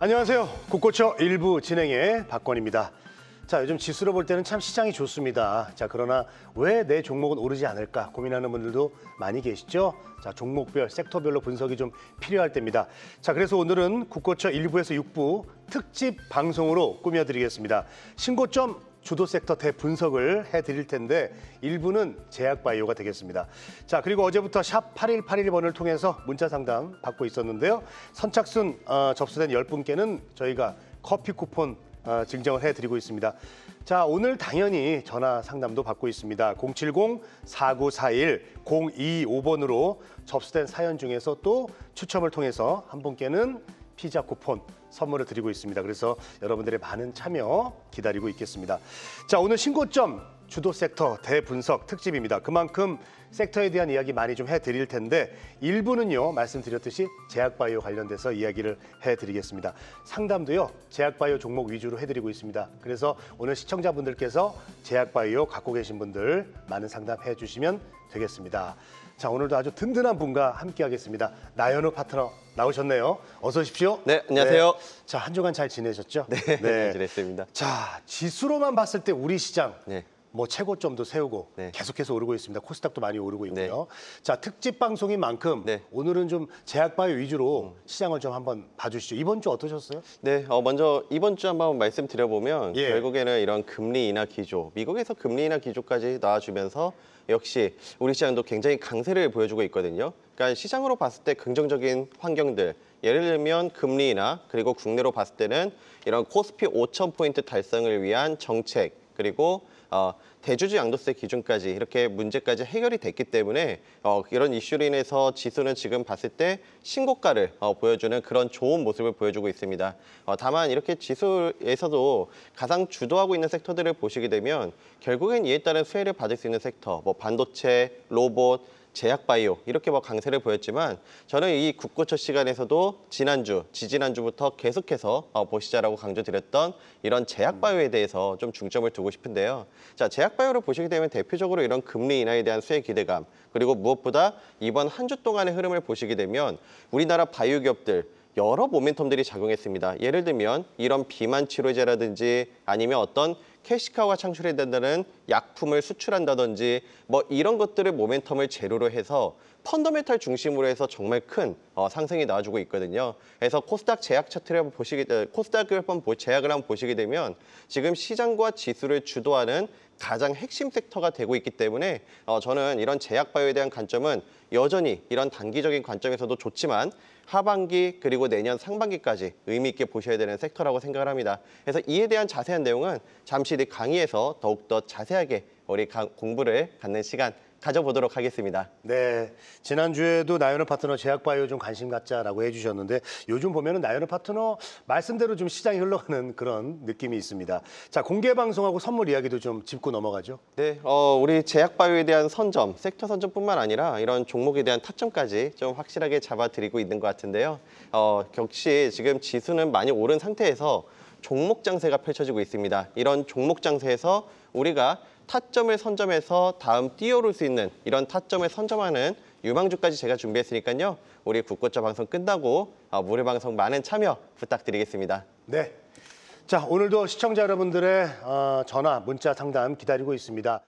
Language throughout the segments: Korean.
안녕하세요. 국고처 일부 진행의 박건입니다. 자, 요즘 지수로 볼 때는 참 시장이 좋습니다. 자, 그러나 왜 내 종목은 오르지 않을까 고민하는 분들도 많이 계시죠? 자, 종목별, 섹터별로 분석이 좀 필요할 때입니다. 자, 그래서 오늘은 국고처 1부에서 6부 특집 방송으로 꾸며드리겠습니다. 신고점 주도 섹터 대분석을 해드릴 텐데 1부는 제약바이오가 되겠습니다. 자, 그리고 어제부터 샵 8181번을 통해서 문자 상담 받고 있었는데요. 선착순 접수된 10분께는 저희가 커피 쿠폰 증정을 해드리고 있습니다. 자, 오늘 당연히 전화 상담도 받고 있습니다. 070-4941-025번으로 접수된 사연 중에서 또 추첨을 통해서 한 분께는 피자 쿠폰 선물을 드리고 있습니다. 그래서 여러분들의 많은 참여 기다리고 있겠습니다. 자, 오늘 신고점 주도 섹터 대분석 특집입니다. 그만큼 섹터에 대한 이야기 많이 좀 해드릴 텐데 1부는요, 말씀드렸듯이 제약바이오 관련돼서 이야기를 해드리겠습니다. 상담도요, 제약바이오 종목 위주로 해드리고 있습니다. 그래서 오늘 시청자분들께서 제약바이오 갖고 계신 분들 많은 상담해 주시면 되겠습니다. 자, 오늘도 아주 든든한 분과 함께하겠습니다. 나연우 파트너 나오셨네요. 어서 오십시오. 네, 안녕하세요. 네. 자, 한 주간 잘 지내셨죠? 네, 잘 지냈습니다. 자, 지수로만 봤을 때 우리 시장 네. 뭐 최고점도 세우고 네. 계속해서 오르고 있습니다. 코스닥도 많이 오르고 있고요. 네. 자, 특집 방송인 만큼 네. 오늘은 좀 제약바이오 위주로 시장을 좀 한번 봐주시죠. 이번 주 어떠셨어요? 네, 먼저 이번 주 한번 말씀드려보면 예. 결국에는 이런 금리 인하 기조, 미국에서 금리 인하 기조까지 나와주면서 역시 우리 시장도 굉장히 강세를 보여주고 있거든요. 그러니까 시장으로 봤을 때 긍정적인 환경들, 예를 들면 금리 인하, 그리고 국내로 봤을 때는 이런 코스피 5,000포인트 달성을 위한 정책, 그리고 대주주 양도세 기준까지 이렇게 문제까지 해결이 됐기 때문에 이런 이슈로 인해서 지수는 지금 봤을 때 신고가를 보여주는 그런 좋은 모습을 보여주고 있습니다. 다만 이렇게 지수에서도 가장 주도하고 있는 섹터들을 보시게 되면 결국엔 이에 따른 수혜를 받을 수 있는 섹터, 뭐 반도체, 로봇, 제약바이오 이렇게 강세를 보였지만 저는 이 국고처 시간에서도 지난주, 지지난주부터 계속해서 보시자라고 강조드렸던 이런 제약바이오에 대해서 좀 중점을 두고 싶은데요. 자, 제약바이오를 보시게 되면 대표적으로 이런 금리 인하에 대한 수혜 기대감, 그리고 무엇보다 이번 한 주 동안의 흐름을 보시게 되면 우리나라 바이오 기업들 여러 모멘텀들이 작용했습니다. 예를 들면 이런 비만 치료제라든지 아니면 어떤 캐시카우가 창출해야 된다는 약품을 수출한다든지 뭐 이런 것들을 모멘텀을 재료로 해서 펀더멘탈 중심으로 해서 정말 큰 상승이 나와주고 있거든요. 그래서 코스닥 제약 차트를 한번 제약을 한번 보시게 되면 지금 시장과 지수를 주도하는 가장 핵심 섹터가 되고 있기 때문에 저는 이런 제약바이오에 대한 관점은 여전히 이런 단기적인 관점에서도 좋지만 하반기 그리고 내년 상반기까지 의미 있게 보셔야 되는 섹터라고 생각을 합니다. 그래서 이에 대한 자세한 내용은 잠시 뒤 강의에서 더욱더 자세하게 우리 공부를 갖는 시간 가져보도록 하겠습니다. 네, 지난주에도 나연우 파트너 제약바이오 좀 관심 갖자라고 해주셨는데 요즘 보면은 나연우 파트너 말씀대로 좀 시장이 흘러가는 그런 느낌이 있습니다. 자, 공개 방송하고 선물 이야기도 좀 짚고 넘어가죠. 네, 우리 제약바이오에 대한 선점, 섹터 선점뿐만 아니라 이런 종목에 대한 타점까지 좀 확실하게 잡아드리고 있는 것 같은데요. 역시 지금 지수는 많이 오른 상태에서 종목 장세가 펼쳐지고 있습니다. 이런 종목 장세에서 우리가 타점을 선점해서 다음 뛰어오를 수 있는 이런 타점을 선점하는 유망주까지 제가 준비했으니까요. 우리 국고처 방송 끝나고 무료 방송 많은 참여 부탁드리겠습니다. 네, 자, 오늘도 시청자 여러분들의 전화, 문자 상담 기다리고 있습니다.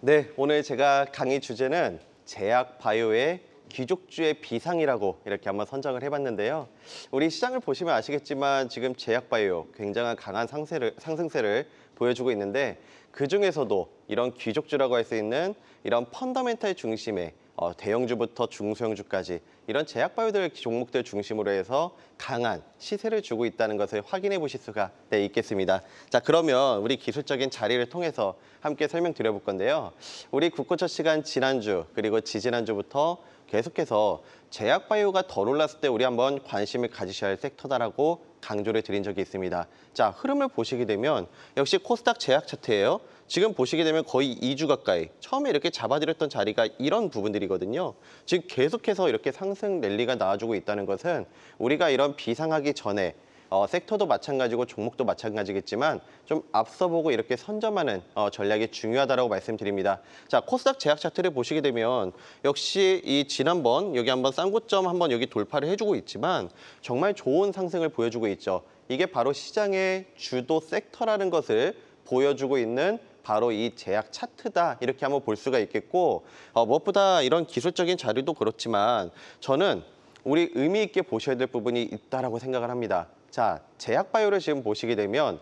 네, 오늘 제가 강의 주제는 제약바이오의 귀족주의 비상이라고 이렇게 한번 선정을 해봤는데요. 우리 시장을 보시면 아시겠지만 지금 제약바이오 굉장한 강한 상승세를 보여주고 있는데 그중에서도 이런 귀족주라고 할 수 있는 이런 펀더멘탈 중심의 대형주부터 중소형주까지 이런 제약바이오들 종목들 중심으로 해서 강한 시세를 주고 있다는 것을 확인해 보실 수가 있겠습니다. 자, 그러면 우리 기술적인 자리를 통해서 함께 설명드려 볼 건데요. 우리 국고처 시간 지난주 그리고 지지난주부터 계속해서 제약바이오가 덜 올랐을 때 우리 한번 관심을 가지셔야 할 섹터다라고 강조를 드린 적이 있습니다. 자, 흐름을 보시게 되면 역시 코스닥 제약 차트예요. 지금 보시게 되면 거의 2주 가까이 처음에 이렇게 잡아드렸던 자리가 이런 부분들이거든요. 지금 계속해서 이렇게 상승 랠리가 나와주고 있다는 것은 우리가 이런 비상하기 전에 섹터도 마찬가지고 종목도 마찬가지겠지만 좀 앞서 보고 이렇게 선점하는 전략이 중요하다라고 말씀드립니다. 자, 코스닥 제약 차트를 보시게 되면 역시 이 지난번 여기 한번 쌍고점 한번 여기 돌파를 해주고 있지만 정말 좋은 상승을 보여주고 있죠. 이게 바로 시장의 주도 섹터라는 것을 보여주고 있는 바로 이 제약 차트다 이렇게 한번 볼 수가 있겠고 무엇보다 이런 기술적인 자료도 그렇지만 저는 우리 의미 있게 보셔야 될 부분이 있다라고 생각을 합니다. 자, 제약바이오를 지금 보시게 되면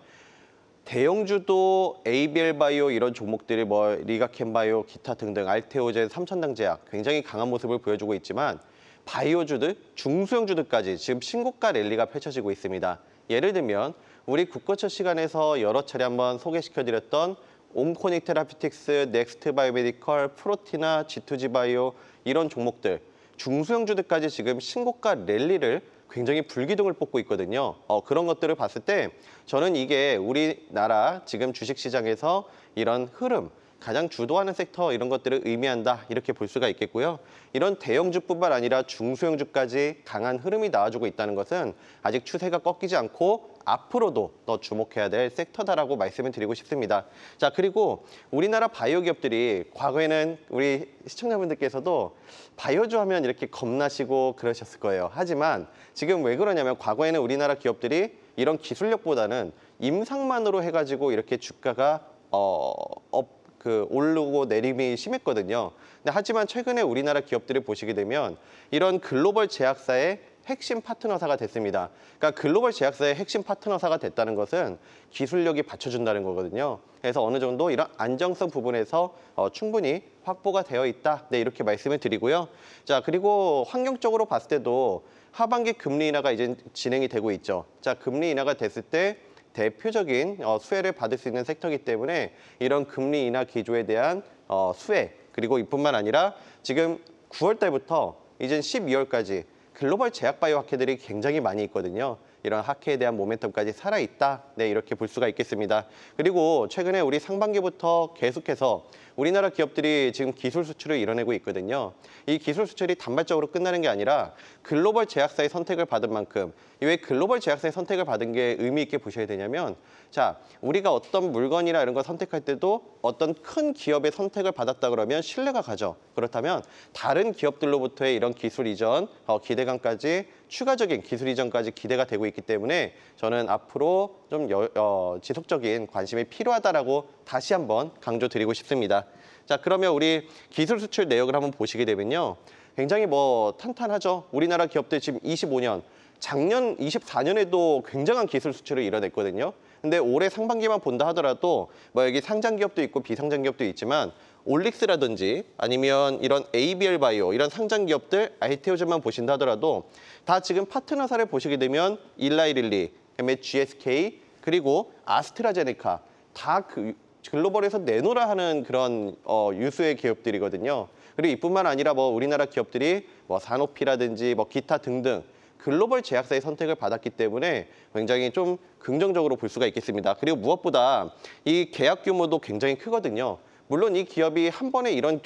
대형주도 ABL 바이오 이런 종목들이 뭐 리가켄 바이오, 기타 등등 알테오젠, 삼천당 제약 굉장히 강한 모습을 보여주고 있지만 바이오주들, 중소형주들까지 지금 신고가 랠리가 펼쳐지고 있습니다. 예를 들면 우리 국거처 시간에서 여러 차례 한번 소개시켜드렸던 옴코닉 테라피틱스, 넥스트 바이오메디컬, 프로티나, G2G 바이오 이런 종목들 중소형주들까지 지금 신고가 랠리를 굉장히 불기둥을 뽑고 있거든요. 그런 것들을 봤을 때 저는 이게 우리나라 지금 주식시장에서 이런 흐름, 가장 주도하는 섹터 이런 것들을 의미한다 이렇게 볼 수가 있겠고요. 이런 대형주뿐만 아니라 중소형주까지 강한 흐름이 나와주고 있다는 것은 아직 추세가 꺾이지 않고 앞으로도 더 주목해야 될 섹터다라고 말씀을 드리고 싶습니다. 자, 그리고 우리나라 바이오 기업들이 과거에는 우리 시청자분들께서도 바이오주 하면 이렇게 겁나시고 그러셨을 거예요. 하지만 지금 왜 그러냐면 과거에는 우리나라 기업들이 이런 기술력보다는 임상만으로 해가지고 이렇게 주가가 오르고 내림이 심했거든요. 근데 하지만 최근에 우리나라 기업들을 보시게 되면 이런 글로벌 제약사의 핵심 파트너사가 됐습니다. 그러니까 글로벌 제약사의 핵심 파트너사가 됐다는 것은 기술력이 받쳐준다는 거거든요. 그래서 어느 정도 이런 안정성 부분에서 충분히 확보가 되어 있다. 네, 이렇게 말씀을 드리고요. 자, 그리고 환경적으로 봤을 때도 하반기 금리 인하가 이제 진행이 되고 있죠. 자, 금리 인하가 됐을 때 대표적인 수혜를 받을 수 있는 섹터이기 때문에 이런 금리 인하 기조에 대한 수혜 그리고 이뿐만 아니라 지금 9월 달부터 이제 12월까지 글로벌 제약바이오 학회들이 굉장히 많이 있거든요. 이런 학회에 대한 모멘텀까지 살아있다. 네, 이렇게 볼 수가 있겠습니다. 그리고 최근에 우리 상반기부터 계속해서 우리나라 기업들이 지금 기술 수출을 이뤄내고 있거든요. 이 기술 수출이 단발적으로 끝나는 게 아니라 글로벌 제약사의 선택을 받은 만큼 왜 글로벌 제약사의 선택을 받은 게 의미 있게 보셔야 되냐면 자, 우리가 어떤 물건이나 이런 거 선택할 때도 어떤 큰 기업의 선택을 받았다 그러면 신뢰가 가죠. 그렇다면 다른 기업들로부터의 이런 기술 이전, 기대감까지 추가적인 기술 이전까지 기대가 되고 있기 때문에 저는 앞으로 좀 지속적인 관심이 필요하다라고 다시 한번 강조드리고 싶습니다. 자, 그러면 우리 기술 수출 내역을 한번 보시게 되면요. 굉장히 탄탄하죠. 우리나라 기업들 지금 25년, 작년 24년에도 굉장한 기술 수출을 이뤄냈거든요. 근데 올해 상반기만 본다 하더라도 여기 상장 기업도 있고 비상장 기업도 있지만 올릭스라든지 아니면 이런 ABL 바이오 이런 상장 기업들 알테오젠만 보신다 하더라도 다 지금 파트너사를 보시게 되면 일라이릴리, 그다음에 GSK 그리고 아스트라제네카 다 글로벌에서 내놓으라 하는 그런 유수의 기업들이거든요. 그리고 이뿐만 아니라 우리나라 기업들이 사노피라든지 기타 등등 글로벌 제약사의 선택을 받았기 때문에 굉장히 좀 긍정적으로 볼 수가 있겠습니다. 그리고 무엇보다 이 계약 규모도 굉장히 크거든요. 물론 이 기업이 한 번에 이런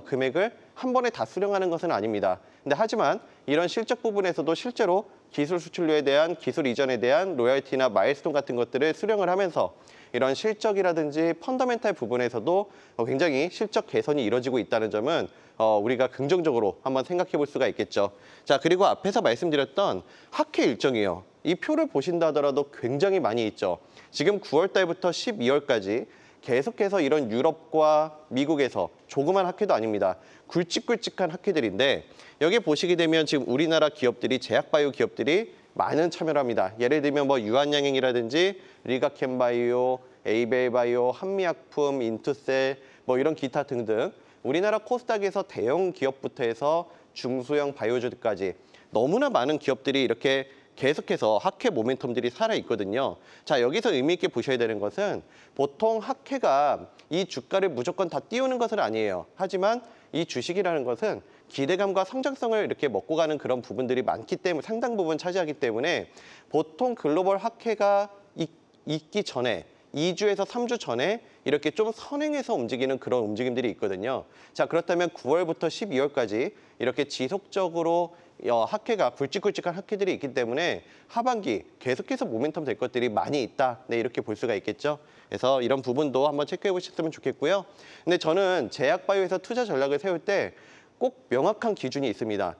금액을 한 번에 다 수령하는 것은 아닙니다. 근데 하지만 이런 실적 부분에서도 실제로 기술 수출료에 대한 기술 이전에 대한 로열티나 마일스톤 같은 것들을 수령을 하면서 이런 실적이라든지 펀더멘탈 부분에서도 굉장히 실적 개선이 이루어지고 있다는 점은 우리가 긍정적으로 한번 생각해 볼 수가 있겠죠. 자, 그리고 앞에서 말씀드렸던 학회 일정이요. 이 표를 보신다 하더라도 굉장히 많이 있죠. 지금 9월 달부터 12월까지 계속해서 이런 유럽과 미국에서 조그만 학회도 아닙니다. 굵직굵직한 학회들인데 여기 보시게 되면 지금 우리나라 기업들이 제약바이오 기업들이 많은 참여를 합니다. 예를 들면 유한양행이라든지 리가켄바이오, 에이벨바이오, 한미약품, 인투셀 이런 기타 등등 우리나라 코스닥에서 대형 기업부터 해서 중소형 바이오주들까지 너무나 많은 기업들이 이렇게 계속해서 학회 모멘텀들이 살아있거든요. 자, 여기서 의미 있게 보셔야 되는 것은 보통 학회가 이 주가를 무조건 다 띄우는 것은 아니에요. 하지만 이 주식이라는 것은 기대감과 성장성을 이렇게 먹고 가는 그런 부분들이 많기 때문에 상당 부분 차지하기 때문에 보통 글로벌 학회가 있기 전에 2주에서 3주 전에 이렇게 좀 선행해서 움직이는 그런 움직임들이 있거든요. 자, 그렇다면 9월부터 12월까지 이렇게 지속적으로 학회가 굵직굵직한 학회들이 있기 때문에 하반기 계속해서 모멘텀 될 것들이 많이 있다. 네, 이렇게 볼 수가 있겠죠. 그래서 이런 부분도 한번 체크해 보셨으면 좋겠고요. 근데 저는 제약바이오에서 투자 전략을 세울 때 꼭 명확한 기준이 있습니다.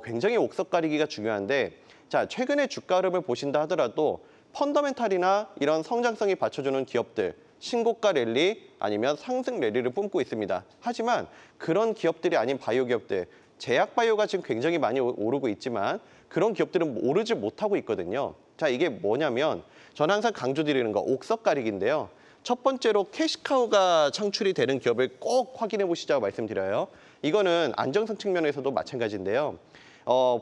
굉장히 옥석 가리기가 중요한데, 자, 최근에 주가 흐름을 보신다 하더라도 펀더멘탈이나 이런 성장성이 받쳐주는 기업들, 신고가 랠리 아니면 상승 랠리를 뿜고 있습니다. 하지만 그런 기업들이 아닌 바이오 기업들, 제약 바이오가 지금 굉장히 많이 오르고 있지만 그런 기업들은 오르지 못하고 있거든요. 자, 이게 뭐냐면 저는 항상 강조드리는 거 옥석 가리기인데요. 첫 번째로 캐시카우가 창출이 되는 기업을 꼭 확인해 보시자고 말씀드려요. 이거는 안정성 측면에서도 마찬가지인데요.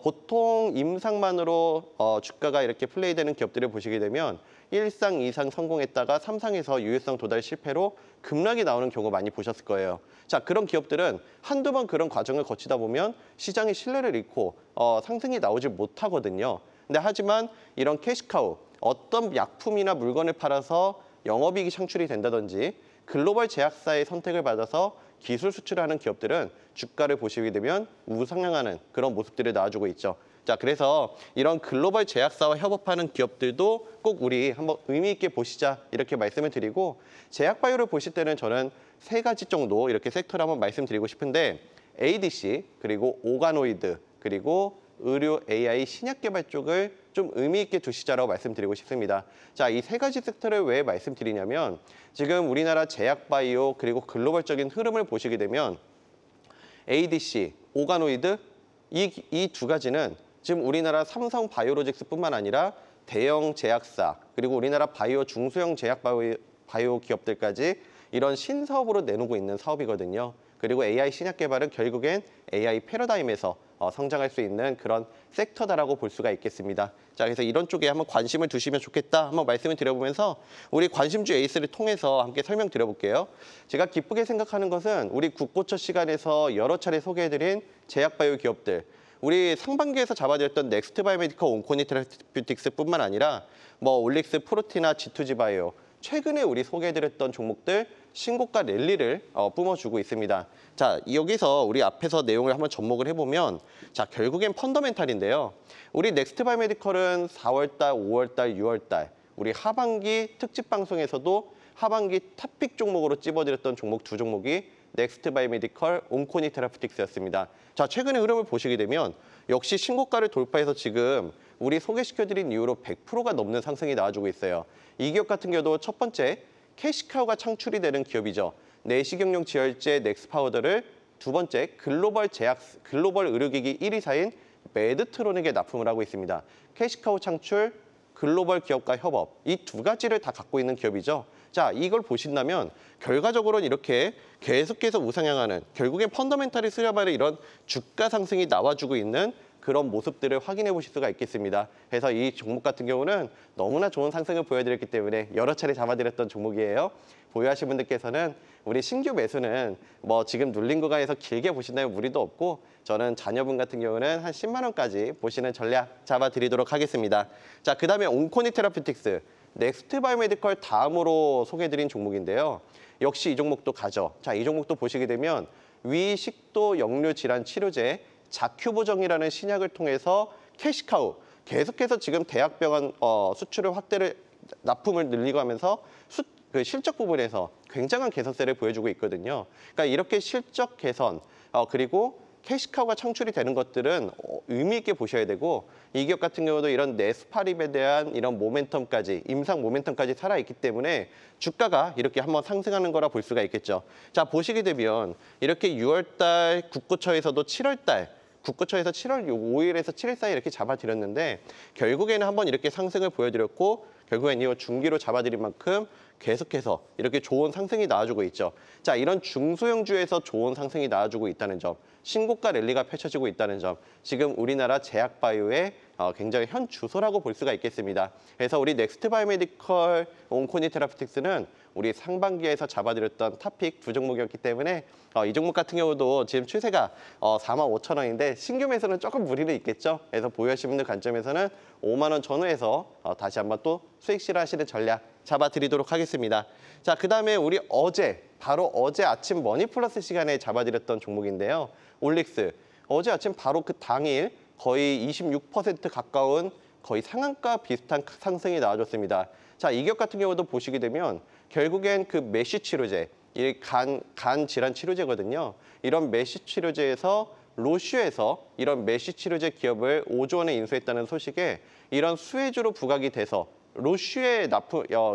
보통 임상만으로 주가가 이렇게 플레이되는 기업들을 보시게 되면 1상, 2상 성공했다가 3상에서 유효성 도달 실패로 급락이 나오는 경우 많이 보셨을 거예요. 자, 그런 기업들은 한두 번 그런 과정을 거치다 보면 시장의 신뢰를 잃고 상승이 나오지 못하거든요. 근데 하지만 이런 캐시카우, 어떤 약품이나 물건을 팔아서 영업이익이 창출이 된다든지 글로벌 제약사의 선택을 받아서 기술 수출하는 기업들은 주가를 보시게 되면 우상향하는 그런 모습들을 나와주고 있죠. 자, 그래서 이런 글로벌 제약사와 협업하는 기업들도 꼭 우리 한번 의미 있게 보시자 이렇게 말씀을 드리고, 제약바이오를 보실 때는 저는 3가지 정도 이렇게 섹터를 한번 말씀드리고 싶은데, ADC, 그리고 오가노이드, 그리고 의료 AI 신약 개발 쪽을 좀 의미 있게 두시자라고 말씀드리고 싶습니다. 자, 이 3가지 섹터를 왜 말씀드리냐면 지금 우리나라 제약바이오 그리고 글로벌적인 흐름을 보시게 되면 ADC, 오가노이드 이 2가지는 지금 우리나라 삼성 바이오로직스뿐만 아니라 대형 제약사 그리고 우리나라 바이오 중소형 제약 바이오 기업들까지 이런 신사업으로 내놓고 있는 사업이거든요. 그리고 AI 신약 개발은 결국엔 AI 패러다임에서 성장할 수 있는 그런 섹터다라고 볼 수가 있겠습니다. 자, 그래서 이런 쪽에 한번 관심을 두시면 좋겠다 한번 말씀을 드려보면서 우리 관심주 에이스를 통해서 함께 설명드려볼게요. 제가 기쁘게 생각하는 것은 우리 국고처 시간에서 여러 차례 소개해드린 제약바이오 기업들, 우리 상반기에서 잡아드렸던 넥스트 바이오메디컬 온코니 테라퓨틱스뿐만 아니라 뭐 올릭스 프로티나 G2G 바이오, 최근에 우리 소개해드렸던 종목들 신고가 랠리를 뿜어주고 있습니다. 자, 여기서 우리 앞에서 내용을 한번 접목을 해보면 자, 결국엔 펀더멘탈인데요. 우리 넥스트 바이오메디컬은 4월달, 5월달, 6월달 우리 하반기 특집 방송에서도 하반기 탑픽 종목으로 찝어드렸던 종목 2종목이 넥스트 바이오메디컬, 온코니 테라퓨틱스였습니다. 자, 최근의 흐름을 보시게 되면 역시 신고가를 돌파해서 지금 우리 소개시켜드린 이후로 100%가 넘는 상승이 나와주고 있어요. 이 기업 같은 경우도 첫 번째, 캐시카우가 창출이 되는 기업이죠. 내시경용 지혈제 넥스파우더를 두 번째, 글로벌 의료기기 1위사인 메드트로닉에 납품을 하고 있습니다. 캐시카우 창출, 글로벌 기업과 협업, 이 2가지를 다 갖고 있는 기업이죠. 자, 이걸 보신다면 결과적으로는 이렇게 계속해서 우상향하는, 결국엔 펀더멘탈이 수렴하는 이런 주가 상승이 나와주고 있는 그런 모습들을 확인해 보실 수가 있겠습니다. 그래서 이 종목 같은 경우는 너무나 좋은 상승을 보여드렸기 때문에 여러 차례 잡아드렸던 종목이에요. 보유하신 분들께서는 우리 신규 매수는 뭐 지금 눌린 구간에서 길게 보신다면 무리도 없고, 저는 자녀분 같은 경우는 한 10만 원까지 보시는 전략 잡아드리도록 하겠습니다. 자, 그다음에 온코니 테라퓨틱스, 넥스트 바이오메디컬 다음으로 소개해드린 종목인데요. 역시 이 종목도 가죠. 자, 이 종목도 보시게 되면 위식도 역류 질환 치료제 자큐보정이라는 신약을 통해서 캐시카우 계속해서 지금 대학병원 수출을 납품을 늘리고 하면서 그 실적 부분에서 굉장한 개선세를 보여주고 있거든요. 그러니까 이렇게 실적 개선 그리고 캐시카우가 창출이 되는 것들은 의미 있게 보셔야 되고, 이 기업 같은 경우도 이런 네스파립에 대한 이런 모멘텀까지, 임상 모멘텀까지 살아있기 때문에 주가가 이렇게 한번 상승하는 거라 볼 수가 있겠죠. 자, 보시게 되면 이렇게 6월달 국고처에서도 7월달, 국고처에서 7월 5일에서 7일 사이 이렇게 잡아드렸는데 결국에는 한번 이렇게 상승을 보여드렸고, 결국엔 이 중기로 잡아드린 만큼 계속해서 이렇게 좋은 상승이 나와주고 있죠. 자, 이런 중소형주에서 좋은 상승이 나와주고 있다는 점, 신고가 랠리가 펼쳐지고 있다는 점, 지금 우리나라 제약바이오의 굉장히 현 주소라고 볼 수가 있겠습니다. 그래서 우리 넥스트 바이오메디컬 온코니 테라피틱스는 우리 상반기에서 잡아드렸던 탑픽 두 종목이었기 때문에 이 종목 같은 경우도 지금 추세가 45,000원인데 신규 매수는 조금 무리는 있겠죠. 그래서 보유하시는 분들 관점에서는 5만 원 전후에서 다시 한번 또 수익 실현하시는 전략 잡아드리도록 하겠습니다. 자, 그다음에 우리 바로 어제 아침 머니플러스 시간에 잡아드렸던 종목인데요. 올릭스. 어제 아침 바로 그 당일 거의 26% 가까운 거의 상한가 비슷한 상승이 나와줬습니다. 자, 이격 같은 경우도 보시게 되면 결국엔 그 메쉬 치료제, 이 간 질환 치료제거든요. 이런 메쉬 치료제에서 로슈에서 이런 메쉬 치료제 기업을 5조 원에 인수했다는 소식에 이런 수혜주로 부각이 돼서 로슈에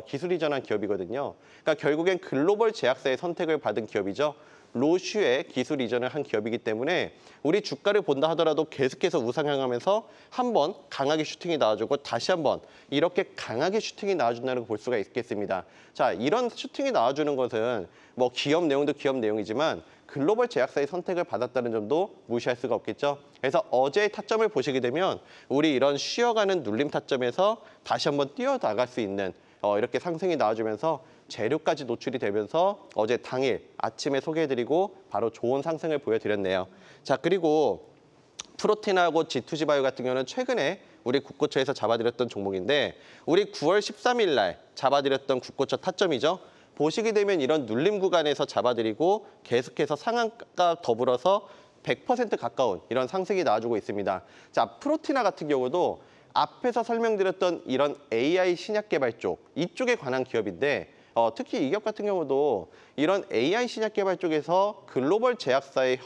기술 이전한 기업이거든요. 그러니까 결국엔 글로벌 제약사의 선택을 받은 기업이죠. 로슈에 기술 이전을 한 기업이기 때문에 우리 주가를 본다 하더라도 계속해서 우상향하면서 한번 강하게 슈팅이 나와주고 다시 한번 이렇게 강하게 슈팅이 나와준다는 걸 볼 수가 있겠습니다. 자, 이런 슈팅이 나와주는 것은 뭐 기업 내용도 기업 내용이지만 글로벌 제약사의 선택을 받았다는 점도 무시할 수가 없겠죠. 그래서 어제의 타점을 보시게 되면 우리 이런 쉬어가는 눌림 타점에서 다시 한번 뛰어나갈 수 있는 이렇게 상승이 나와주면서 재료까지 노출이 되면서 어제 당일 아침에 소개해드리고 바로 좋은 상승을 보여드렸네요. 자, 그리고 프로틴하고 G2G 바이오 같은 경우는 최근에 우리 국고처에서 잡아드렸던 종목인데 우리 9월 13일 날 잡아드렸던 국고처 타점이죠. 보시게 되면 이런 눌림 구간에서 잡아드리고 계속해서 상한가 더불어서 100% 가까운 이런 상승이 나와주고 있습니다. 자, 프로티나 같은 경우도 앞에서 설명드렸던 이런 AI 신약 개발 이쪽에 관한 기업인데 특히 이 기업 같은 경우도 이런 AI 신약 개발 쪽에서 글로벌 제약사의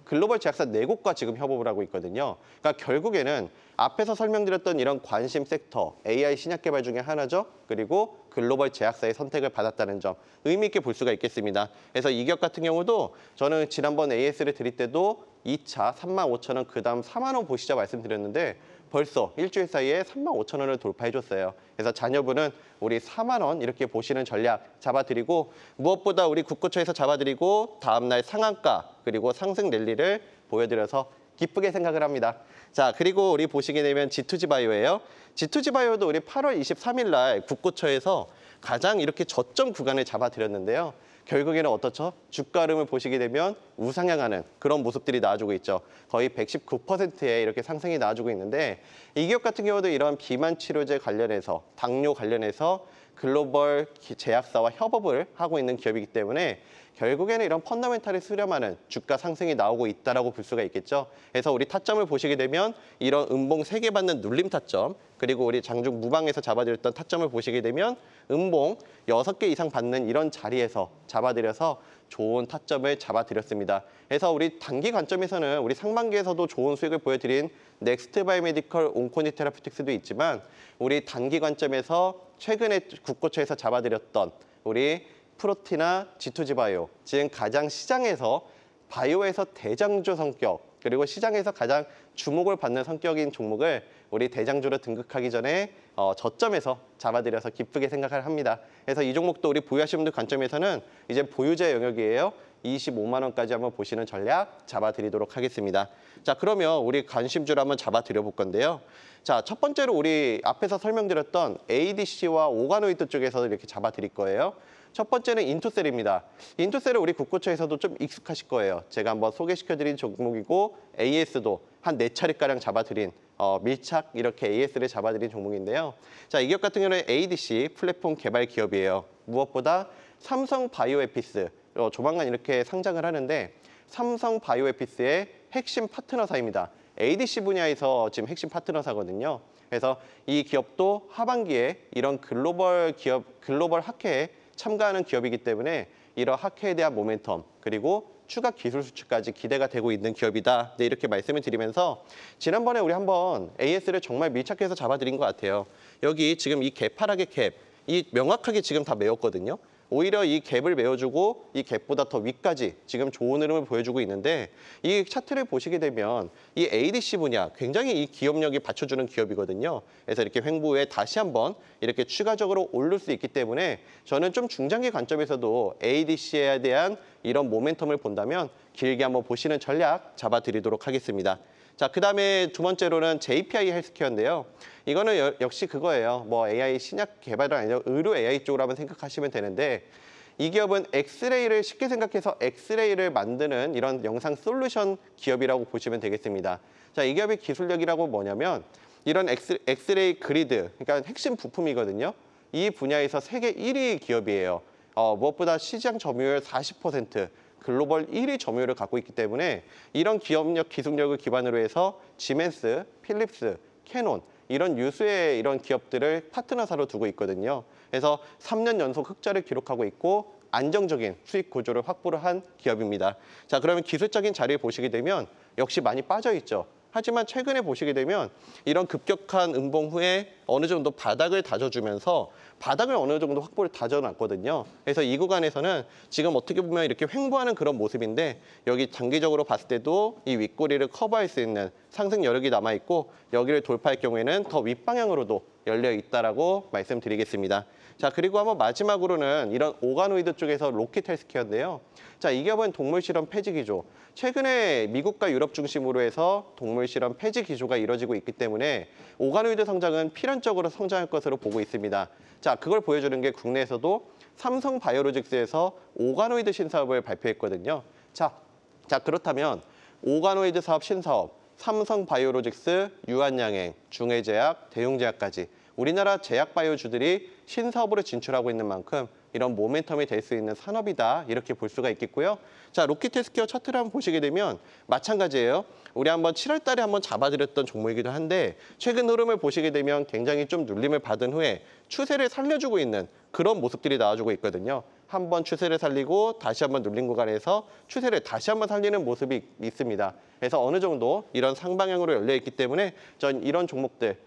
글로벌 제약사 4곳과 지금 협업을 하고 있거든요. 그러니까 결국에는 앞에서 설명드렸던 이런 관심 섹터, AI 신약 개발 중에 하나죠. 그리고 글로벌 제약사의 선택을 받았다는 점 의미 있게 볼 수가 있겠습니다. 그래서 이 기업 같은 경우도 저는 지난번 AS를 드릴 때도 2차 35,000원, 그다음 4만 원 보시자 말씀드렸는데 벌써 일주일 사이에 35,000원을 돌파해줬어요. 그래서 자녀분은 우리 4만 원 이렇게 보시는 전략 잡아드리고 무엇보다 우리 국고처에서 잡아드리고 다음날 상한가 그리고 상승 랠리를 보여드려서 기쁘게 생각을 합니다. 자, 그리고 우리 보시게 되면 G2G 바이오예요. G2G 바이오도 우리 8월 23일 날 국고처에서 가장 이렇게 저점 구간을 잡아드렸는데요. 결국에는 어떻죠? 주가 흐름을 보시게 되면 우상향하는 그런 모습들이 나와주고 있죠. 거의 119%의 이렇게 상승이 나와주고 있는데 이 기업 같은 경우도 이런 비만 치료제 관련해서 당뇨 관련해서 글로벌 제약사와 협업을 하고 있는 기업이기 때문에 결국에는 이런 펀더멘탈을 수렴하는 주가 상승이 나오고 있다라고 볼 수가 있겠죠. 그래서 우리 타점을 보시게 되면 이런 음봉 3개 받는 눌림 타점 그리고 우리 장중 무방에서 잡아드렸던 타점을 보시게 되면 음봉 6개 이상 받는 이런 자리에서 잡아드려서 좋은 타점을 잡아드렸습니다. 그래서 우리 단기 관점에서는 우리 상반기에서도 좋은 수익을 보여드린 넥스트 바이오메디컬 온코니 테라피틱스도 있지만 우리 단기 관점에서 최근에 국고처에서 잡아드렸던 우리 프로티나 G2G 바이오, 지금 가장 시장에서 바이오에서 대장주 성격 그리고 시장에서 가장 주목을 받는 성격인 종목을 우리 대장주로 등극하기 전에 저점에서 잡아드려서 기쁘게 생각을 합니다. 그래서 이 종목도 우리 보유하시는 분들 관점에서는 이제 보유자 영역이에요. 25만 원까지 한번 보시는 전략 잡아드리도록 하겠습니다. 자, 그러면 우리 관심주를 한번 잡아드려 볼 건데요. 자, 첫 번째로 우리 앞에서 설명드렸던 ADC와 오가노이드 쪽에서 이렇게 잡아드릴 거예요. 첫 번째는 인투셀입니다. 인투셀은 우리 국고처에서도 좀 익숙하실 거예요. 제가 한번 소개시켜드린 종목이고 AS도 한 4차례가량 잡아드린 밀착 이렇게 AS를 잡아드린 종목인데요. 자, 이 기업 같은 경우는 ADC 플랫폼 개발 기업이에요. 무엇보다 삼성 바이오에피스 조만간 이렇게 상장을 하는데 삼성 바이오에피스의 핵심 파트너사입니다. ADC 분야에서 지금 핵심 파트너사거든요. 그래서 이 기업도 하반기에 이런 글로벌 학회에 참가하는 기업이기 때문에 이런 학회에 대한 모멘텀 그리고 추가 기술 수출까지 기대가 되고 있는 기업이다. 네, 이렇게 말씀을 드리면서 지난번에 우리 한번 AS를 정말 밀착해서 잡아드린 것 같아요. 여기 지금 이 개파락의 갭, 이 명확하게 지금 다 메웠거든요. 오히려 이 갭을 메워주고 이 갭보다 더 위까지 지금 좋은 흐름을 보여주고 있는데 이 차트를 보시게 되면 이 ADC 분야 굉장히 이 기업력이 받쳐주는 기업이거든요. 그래서 이렇게 횡보에 다시 한번 이렇게 추가적으로 오를 수 있기 때문에 저는 좀 중장기 관점에서도 ADC에 대한 이런 모멘텀을 본다면 길게 한번 보시는 전략 잡아드리도록 하겠습니다. 자, 그다음에 두 번째로는 JPI 헬스케어인데요. 이거는 역시 그거예요. 뭐 AI 신약 개발은 아니고 의료 AI 쪽으로 한번 생각하시면 되는데 이 기업은 엑스레이를 쉽게 생각해서 엑스레이를 만드는 이런 영상 솔루션 기업이라고 보시면 되겠습니다. 자, 이 기업의 기술력이라고 뭐냐면 이런 엑스레이 그리드, 그러니까 핵심 부품이거든요. 이 분야에서 세계 1위 기업이에요. 무엇보다 시장 점유율 40%, 글로벌 1위 점유율을 갖고 있기 때문에 이런 기업력, 기술력을 기반으로 해서 지멘스, 필립스, 캐논 이런 유수의 이런 기업들을 파트너사로 두고 있거든요. 그래서 3년 연속 흑자를 기록하고 있고 안정적인 수익 구조를 확보를 한 기업입니다. 자, 그러면 기술적인 자리를 보시게 되면 역시 많이 빠져 있죠. 하지만 최근에 보시게 되면 이런 급격한 음봉 후에 어느 정도 바닥을 다져주면서 바닥을 어느 정도 확보를 다져놨거든요. 그래서 이 구간에서는 지금 어떻게 보면 이렇게 횡보하는 그런 모습인데 여기 단기적으로 봤을 때도 이 윗꼬리를 커버할 수 있는 상승 여력이 남아있고 여기를 돌파할 경우에는 더 윗방향으로도 열려 있다라고 말씀드리겠습니다. 자, 그리고 한번 마지막으로는 이런 오가노이드 쪽에서 로켓 헬스케어인데요. 자, 이 기업은 동물 실험 폐지 기조. 최근에 미국과 유럽 중심으로 해서 동물 실험 폐지 기조가 이뤄지고 있기 때문에 오가노이드 성장은 필연적으로 성장할 것으로 보고 있습니다. 자, 그걸 보여주는 게 국내에서도 삼성 바이오로직스에서 오가노이드 신사업을 발표했거든요. 자, 그렇다면 오가노이드 사업 신사업, 삼성 바이오로직스, 유한양행, 중해제약, 대용제약까지 우리나라 제약바이오주들이 신사업으로 진출하고 있는 만큼 이런 모멘텀이 될 수 있는 산업이다 이렇게 볼 수가 있겠고요. 자, 로켓 헬스케어 차트를 한번 보시게 되면 마찬가지예요. 우리 한번 7월 달에 한번 잡아드렸던 종목이기도 한데 최근 흐름을 보시게 되면 굉장히 좀 눌림을 받은 후에 추세를 살려주고 있는 그런 모습들이 나와주고 있거든요. 한번 추세를 살리고 다시 한번 눌린 구간에서 추세를 다시 한번 살리는 모습이 있습니다. 그래서 어느 정도 이런 상방향으로 열려 있기 때문에 전 이런 종목들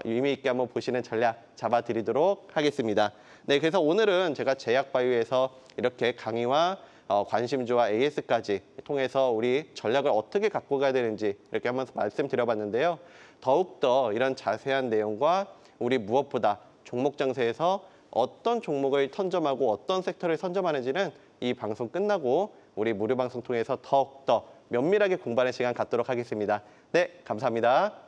의미 있게 한번 보시는 전략 잡아드리도록 하겠습니다. 네, 그래서 오늘은 제가 제약바이오에서 이렇게 강의와 관심주와 AS까지 통해서 우리 전략을 어떻게 갖고 가야 되는지 이렇게 한번 말씀드려봤는데요. 더욱더 이런 자세한 내용과 우리 무엇보다 종목 장세에서 어떤 종목을 선점하고 어떤 섹터를 선점하는지는 이 방송 끝나고 우리 무료 방송 통해서 더욱더 면밀하게 공부하는 시간 갖도록 하겠습니다. 네, 감사합니다.